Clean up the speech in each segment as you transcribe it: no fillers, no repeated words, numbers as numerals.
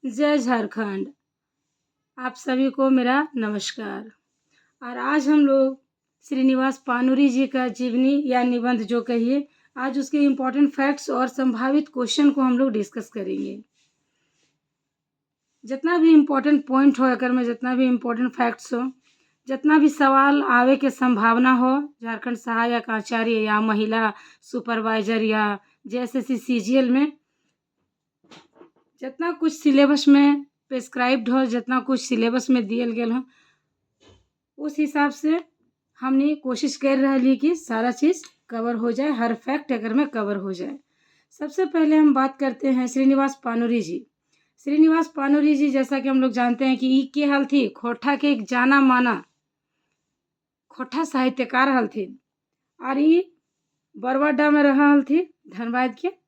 जय झारखंड। आप सभी को मेरा नमस्कार। और आज हम लोग श्रीनिवास पानुरी जी का जीवनी या निबंध जो कहिए, आज उसके इम्पोर्टेंट फैक्ट्स और संभावित क्वेश्चन को हम लोग डिस्कस करेंगे। जितना भी इम्पोर्टेंट पॉइंट हो, अगर में जितना भी इम्पोर्टेंट फैक्ट्स हो, जितना भी सवाल आवे के संभावना हो, झारखंड सहायक आचार्य या महिला सुपरवाइजर या JSSC CGL में जितना कुछ सिलेबस में प्रिस्क्राइब्ड हो, जितना कुछ सिलेबस में दियल गेल हो, उस हिसाब से हमने कोशिश कर रही कि सारा चीज़ कवर हो जाए, हर फैक्ट अगर में कवर हो जाए। सबसे पहले हम बात करते हैं श्रीनिवास पानुरी जी। श्रीनिवास पानुरी जी, जैसा कि हम लोग जानते हैं कि ई के हल थी खोटा के एक जाना माना खोटा साहित्यकार हल थी, और ये बरवाडा में रहा हल थी, धनबाद के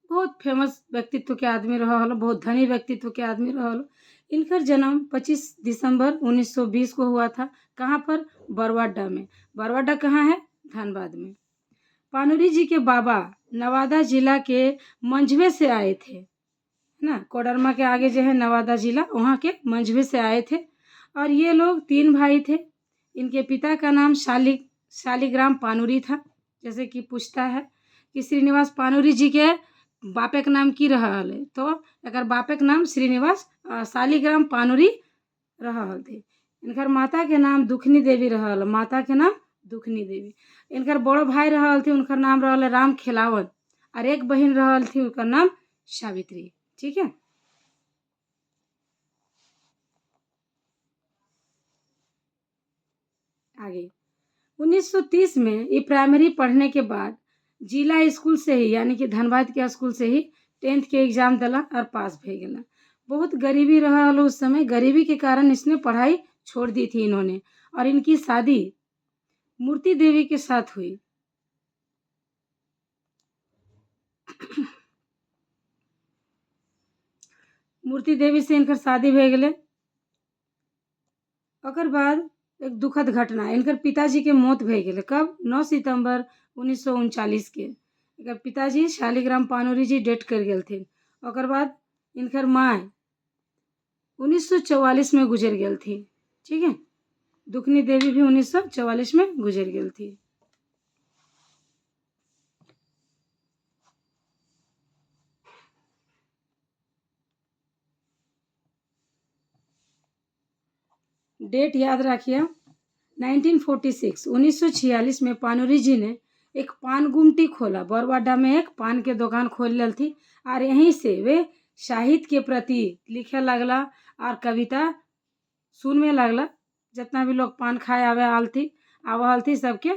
बहुत फेमस व्यक्तित्व के आदमी रहा हलो, बहुत धनी व्यक्तित्व के आदमी रहा हलो। इनका जन्म 25 दिसंबर 1920 को हुआ था। कहाँ पर? बरवाडा में। बरवाडा कहाँ है? धनबाद में। पानुरी जी के बाबा नवादा जिला के मंझवे से आए थे, है ना, कोडरमा के आगे जो है नवादा जिला, वहाँ के मंझवे से आए थे। और ये लोग 3 भाई थे। इनके पिता का नाम शालिग्राम पानुरी था। जैसे कि पूछता है कि श्रीनिवास पानुरी जी के बापे के नाम की रहा है, तो अगर बापे के नाम श्रीनिवास शालिग्राम पानुरी रहा थे। इनकर माता के नाम दुखनी देवी रहा, माता के नाम दुखनी देवी। इनकर बड़ो भाई रहा थे, उनका नाम रहा राम खिलावन, और एक बहन रहा थी, उनका नाम सावित्री। ठीक है। आगे 1930 में ये प्राइमरी पढ़ने के बाद जिला स्कूल से ही, यानी कि धनबाद के स्कूल से ही 10th के एग्जाम दिला और पास भे गेला। बहुत गरीबी रहा हलो उस समय, गरीबी के कारण इसने पढ़ाई छोड़ दी थी इन्होंने। और इनकी शादी मूर्ति देवी के साथ हुई। मूर्ति देवी से इनकर शादी भे गेले। ओकर बाद एक दुखद घटना, इनकर पिताजी के मौत भे गेले। कब? 9 सितंबर 1939 के इनकर पिताजी शालिग्राम पानुरी जी डेथ कर गेल थे। ओकर बाद इनकर माँ 1944 में गुजर गेल थी। ठीक है। दुखनी देवी भी 1944 में गुजर गेल थी। डेट याद रखिए, 1946 में पानुरी जी ने एक पान गुमटी खोला। बरवाडा में एक पान के दुकान खोल ली थी, और यहीं से वे साहित्य के प्रति लिखे लगला और कविता सुनने लगला। जितना भी लोग पान खाए आवे हल थी सबके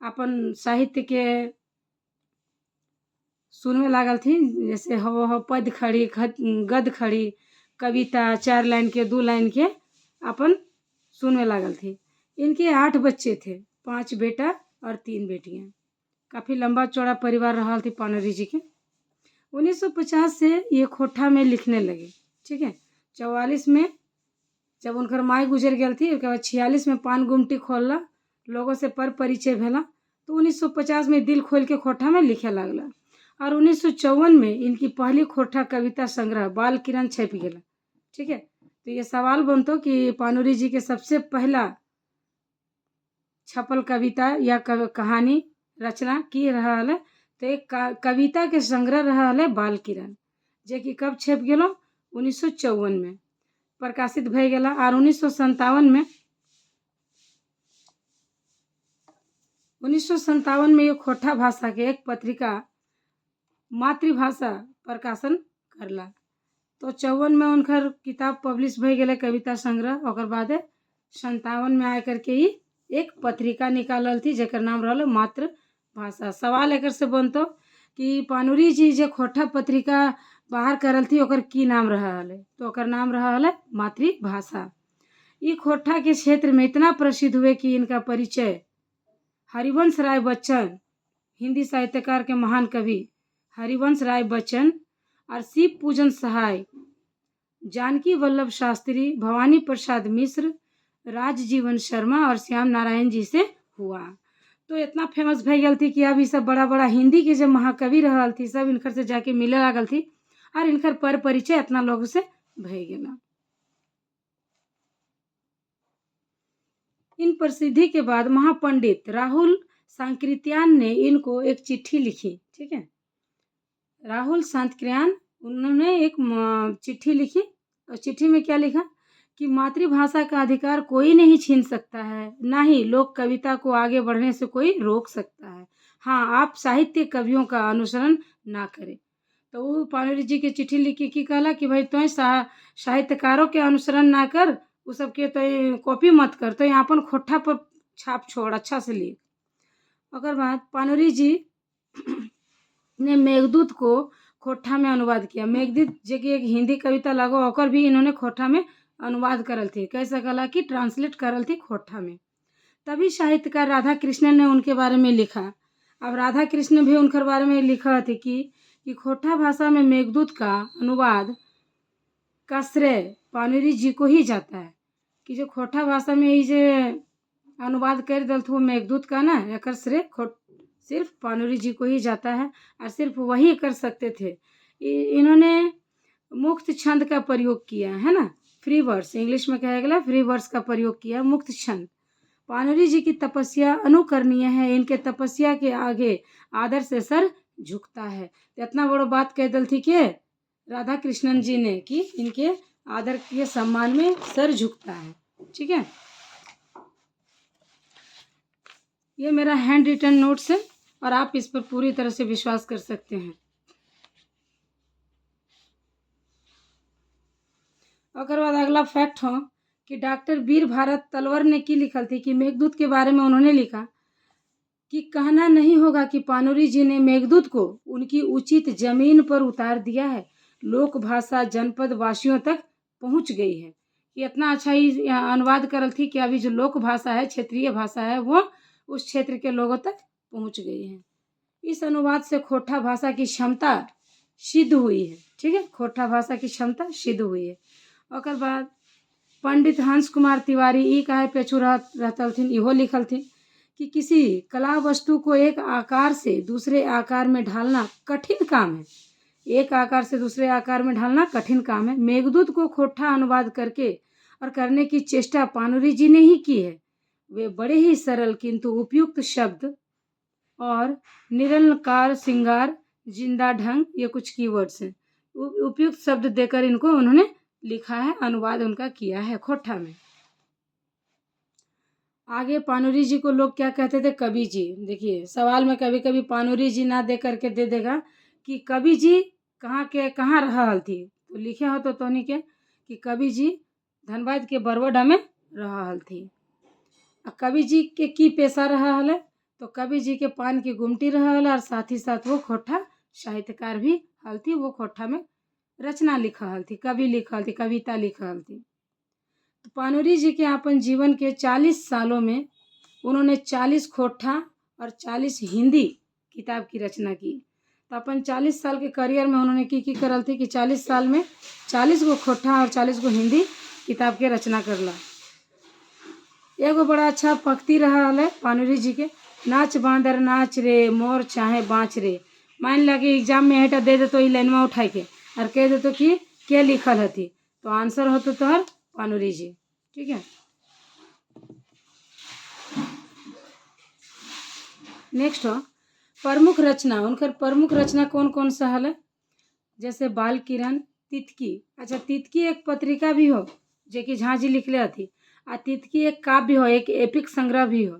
अपन साहित्य के सुनने लागल थी। जैसे हो पद खड़ी, गद खड़ी, कविता 4 लाइन के, 2 लाइन के अपन सुनने लागल थी। इनके 8 बच्चे थे, 5 बेटा और 3 बेटियां। काफ़ी लंबा चौड़ा परिवार रहा थी पानुरी जी के। 1950 से ये खोठा में लिखने लगे। ठीक है। 44 में जब उनकर माई गुजर गई थी, उसके बाद 46 में पान गुमटी खोलला, लोगों से परिचय भेला। तो 1950 में दिल खोल के खोठा में लिखे लगला। और 1954 में इनकी पहली खोठा कविता संग्रह बाल किरण छप गया। ठीक है। तो ये सवाल बनतो कि पानुरी जी के सबसे पहला छपल कविता या कहानी रचना की रहा है, तो एक कविता के संग्रह रहा है बाल किरण, जे कि कब छप गेलो? 1954 में प्रकाशित भे गेला। और 1957 में ये खोठा भाषा के एक पत्रिका मातृभाषा प्रकाशन करला। तो 54 में उनकर किताब पब्लिश भे गेले, कविता संग्रह। ओकर बाद 57 में आए करके ही एक पत्रिका निकालल थी, जेकर नाम रहल मातृभाषा। सवाल एकर से बनतो कि पानुरी जी जो खोठा पत्रिका बाहर करल थी, ओकर की नाम रहा है? तो ओकर नाम रहा है मातृभाषा। ये खोठा के क्षेत्र में इतना प्रसिद्ध हुए कि इनका परिचय हरिवंश राय बच्चन, हिंदी साहित्यकार के महान कवि हरिवंश राय बच्चन, और शिव पूजन सहाय, जानकी वल्लभ शास्त्री, भवानी प्रसाद मिश्र, राजजीवन शर्मा और श्याम नारायण जी से हुआ। तो इतना फेमस भे गल थी कि अब ये सब बड़ा बड़ा हिंदी के जो महाकवि रहल थी, सब इनकर से जाके मिले लागल थी। और इनकर पर परिचय इतना लोग से भय गेला। इन प्रसिद्धि के बाद महापंडित राहुल सांकृत्यायन ने इनको एक चिट्ठी लिखी। ठीक है, राहुल सांकृत्यायन उन्होंने एक चिट्ठी लिखी और चिट्ठी में क्या लिखा कि मातृभाषा का अधिकार कोई नहीं छीन सकता है, ना ही लोक कविता को आगे बढ़ने से कोई रोक सकता है। हाँ, आप साहित्य कवियों का अनुसरण ना करें। तो वो पाणिनि जी के चिट्ठी लिखी कि कहला कि भाई तो साहित्यकारों के अनुसरण ना कर, वो सबके तो कॉपी मत कर, तो यहाँ अपन खोट्ठा पर छाप छोड़, अच्छा से लिख। ओकर बाद पाणिनि जी ने मेघदूत को खोट्ठा में अनुवाद किया। मेघदूत जो कि एक हिंदी कविता लगो ओकर भी इन्होंने खोट्ठा में अनुवाद करल थी। कैसे कहला कि ट्रांसलेट करल थी खोट्ठा में। तभी साहित्यकार राधा कृष्णन ने उनके बारे में लिखा। अब राधा कृष्ण भी उनके बारे में लिखा थे कि खोट्ठा भाषा में मेघदूत का अनुवाद का श्रेय पाणिनि जी को ही जाता है। कि जो खोट्ठा भाषा में ही जो अनुवाद कर दल वो मेघदूत का ना, एक श्रेय सिर्फ पाणिनि जी को ही जाता है और सिर्फ वही कर सकते थे। इन्होंने मुक्त छंद का प्रयोग किया है ना, फ्री वर्स, इंग्लिश में कहा गया फ्री वर्स का प्रयोग किया, मुक्त छंद। पाणिनि जी की तपस्या अनुकरणीय है, इनके तपस्या के आगे आदर से सर झुकता है। इतना बड़ा बात कह दल थी कि राधा कृष्णन जी ने कि इनके आदर के सम्मान में सर झुकता है। ठीक है, ये मेरा हैंड रिटन नोट्स है और आप इस पर पूरी तरह से विश्वास कर सकते हैं। और बाद अगला फैक्ट हो कि डॉक्टर वीर भारत तलवर ने की लिखल थी कि मेघदूत के बारे में उन्होंने लिखा कि कहना नहीं होगा कि पाणिनि जी ने मेघदूत को उनकी उचित जमीन पर उतार दिया है। लोक भाषा जनपद वासियों तक पहुंच गई है। ये इतना अच्छा ही अनुवाद करल थी कि अभी जो लोक भाषा है, क्षेत्रीय भाषा है, वो उस क्षेत्र के लोगों तक पहुंच गई है। इस अनुवाद से खोट्ठा भाषा की क्षमता सिद्ध हुई है। ठीक है, खोट्ठा भाषा की क्षमता सिद्ध हुई है। और बाद पंडित हंस कुमार तिवारी ई काहे पेचू रहतलथिन, इहो लिखल थी कि किसी कला वस्तु को एक आकार से दूसरे आकार में ढालना कठिन काम है। एक आकार से दूसरे आकार में ढालना कठिन काम है। मेघदूत को खोट्ठा अनुवाद करके और करने की चेष्टा पाणिनि जी ने ही की है। वे बड़े ही सरल किंतु उपयुक्त शब्द और निरलंकार श्रृंगार जिंदा ढंग, ये कुछ कीवर्ड्स हैं, उपयुक्त शब्द देकर इनको उन्होंने लिखा है, अनुवाद उनका किया है खोट्ठा में। आगे पाणिनि जी को लोग क्या कहते थे, कवि जी। देखिए सवाल में कभी कभी पाणिनि जी ना दे करके दे देगा कि कवि जी कहाँ के कहाँ रहल थी, तो लिखे हो तो नहीं के कि कवि जी धनबाद के बरवडा में रहल थी। कवि जी के की पेशा रहल है, तो कवि जी के पान की गुमटी रहल और साथ ही साथ वो खोट्ठा साहित्यकार भी हल थी। वो खोट्ठा में रचना लिखा हल थी, कवि लिखल थी, कविता लिखल थी। तो पाणिनि जी के अपन जीवन के 40 सालों में उन्होंने 40 खोट्ठा और 40 हिंदी किताब की रचना की। तो अपन 40 साल के करियर में उन्होंने की करल थी कि 40 साल में 40 गो खोट्ठा और 40 गो हिंदी किताब के रचना करला। एगो बड़ा अच्छा पंक्ति रहा है पाणिनि जी के, नाच बांदर नाच रे मोर चाहे बाँच रे। मान लगे एग्जाम में हेटा दे देतो ई लाइनवा उठाई के और कह देतो कि क्या लिखल हथी, तो आंसर होतो तोहर पाणिनि जी। ठीक है, नेक्स्ट हो प्रमुख रचना। उनकर प्रमुख रचना कौन कौन सा है, जैसे बाल किरण, तितकी। अच्छा, तितकी एक पत्रिका भी हो जो कि झांझी लिखले हथी, आ तितकी एक काव्य हो, एक एपिक संग्रह भी हो।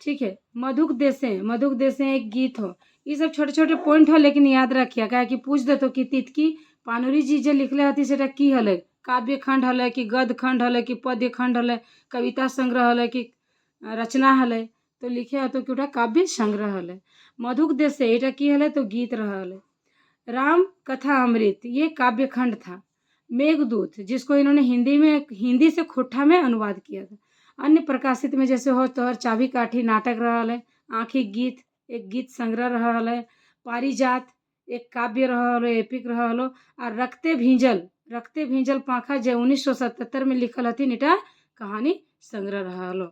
ठीक है, मधुक देशे एक गीत हो। ये सब छोटे छोटे पॉइंट हो, लेकिन याद रखिए क्या कि पूछ देतो कि तितकी पाणिनि जी जो लिखले हथी सेटा की हले, काव्य खंड हले कि गद्य खंड हले कि पद्य खंड हले, कविता संग्रह हले कि रचना हले, तो लिखे हतो कि ओटा काव्य संग्रह हले। मधुक देशे एटा की हले, तो गीत रहले। राम कथा अमृत ये काव्य खंड था। मेघदूत जिसको इन्होंने हिंदी से खोट्ठा में अनुवाद किया था। अन्य प्रकाशित में जैसे हो तोहर चाबी काठी नाटक रहल है, आँखी गीत एक गीत संग्रह रहल है, पारिजात एक काव्य रहल, एपिक रहल, और रखते भींजल पाखा जो 1977 में लिखल हथिन, इटा कहानी संग्रह रहल।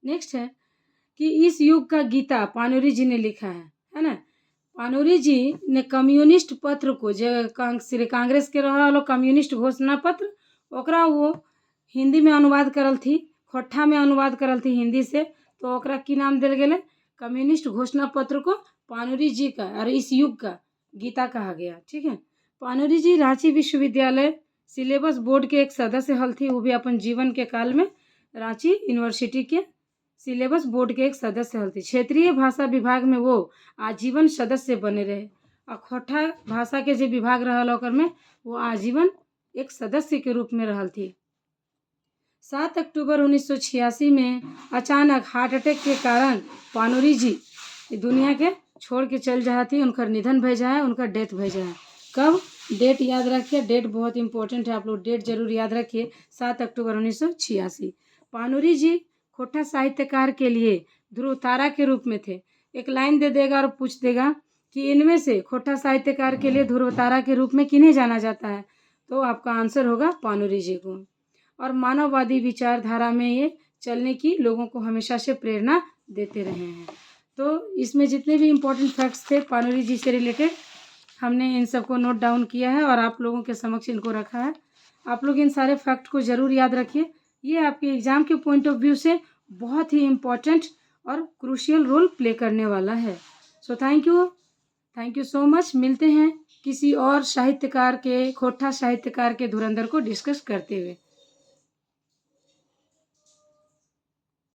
नेक्स्ट है कि इस युग का गीता पाणिनि जी ने लिखा है ना। पानूरी जी ने कम्युनिस्ट पत्र को जो श्री कांग्रेस के रहा वाला कम्युनिस्ट घोषणा पत्र ओकरा वो हिंदी में अनुवाद करल थी, खोट्ठा में अनुवाद करल थी हिंदी से, तो ओकरा की नाम दिल गेले कम्युनिस्ट घोषणा पत्र को पानूरी जी का और इस युग का गीता कहा गया। ठीक है। पानूरी जी रांची विश्वविद्यालय सिलेबस बोर्ड के एक सदस्य हल थी, वो भी अपन जीवन के काल में रांची यूनिवर्सिटी के सिलेबस बोर्ड के एक सदस्य हल थी। क्षेत्रीय भाषा विभाग में वो आजीवन सदस्य बने रहे और खोट्ठा भाषा के जो विभाग रहल ओकर में वो आजीवन एक सदस्य के रूप में रहल थी। 7 अक्टूबर 1986 में अचानक हार्ट अटैक के कारण पानूरी जी दुनिया के छोड़ के चल जा थी, उनका निधन भय जाए, उनका डेथ भय जाए। कब? डेट याद रखिए, डेट बहुत इंपॉर्टेंट है, आप लोग डेट जरूर याद रखिए, 7 अक्टूबर 1986। पानूरी जी खोट्ठा साहित्यकार के लिए ध्रुव तारा के रूप में थे। एक लाइन दे देगा और पूछ देगा कि इनमें से खोट्ठा साहित्यकार के लिए ध्रुव तारा के रूप में किन्हें जाना जाता है, तो आपका आंसर होगा पानूरी जी को। और मानववादी विचारधारा में ये चलने की लोगों को हमेशा से प्रेरणा देते रहे हैं। तो इसमें जितने भी इम्पोर्टेंट फैक्ट्स थे पानूरी जी से रिलेटेड हमने इन सबको नोट डाउन किया है और आप लोगों के समक्ष इनको रखा है। आप लोग इन सारे फैक्ट को ज़रूर याद रखिए, ये आपके एग्ज़ाम के पॉइंट ऑफ व्यू से बहुत ही इम्पोर्टेंट और क्रूशियल रोल प्ले करने वाला है। So thank you so much. मिलते हैं किसी और साहित्यकार के, खोट्ठा साहित्यकार के धुरंधर को डिस्कस करते हुए।